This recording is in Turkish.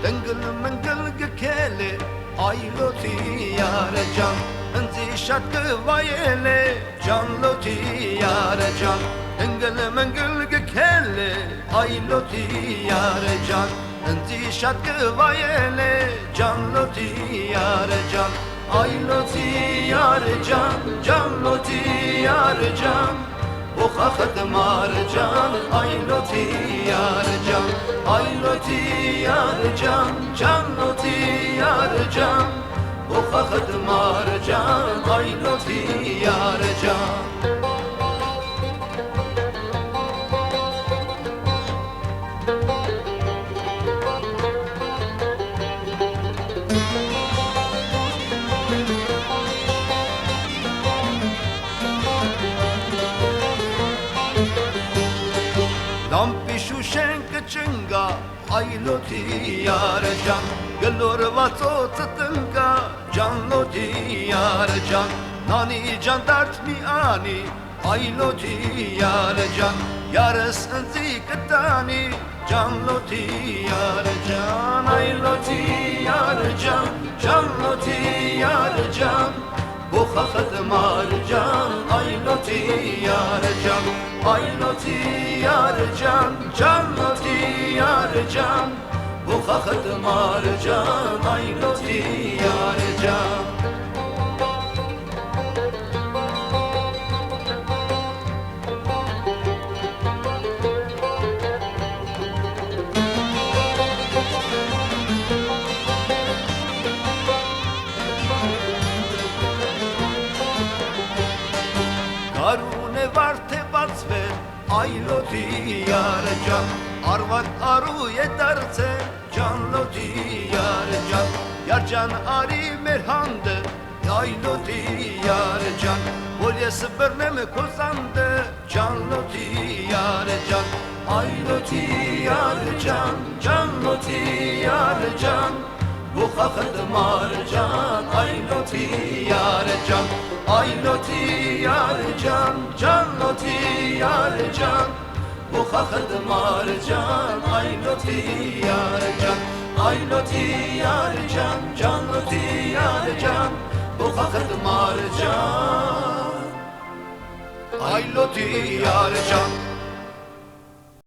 دنگل منگل گکله آیلوتی یار جان انزی شک وایله جان لوتی یار جان دنگل منگل گکله آیلوتی یار جان انزی شک وایله جان لوتی یار جان آیلوتی یار جان جان لوتی یار جان بخخت مار جان آیلوتی یار جان آیلوتی یار جان جان لوتی یار جان بخخت مار جان آیلوتی یار جان Lampi shushen kachinga ailoti yar jan galor vato tınga canloti yar jan nani can dert mi ani ailoti yar jan yarasın zikatani canloti yar jan ailoti yar jan canloti yar jan bu xaxat mar jan ailoti yar jan ailoti yar jan canloti yar jan bu xaxat mar jan ailoti yar jan Karune varte batsver ailoti yar jan arvat aru yedarse canloti yar jan yar jan ari merhande ailoti yar jan polyası bernem kozande canloti yar jan ailoti yar jan canloti yar jan bu xaxat mar jan ailoti yar jan ailoti yar jan canloti yar jan bu xaxat mar jan ailoti yar jan ailoti yar jan canloti yar jan bu xaxat mar jan ailoti yar jan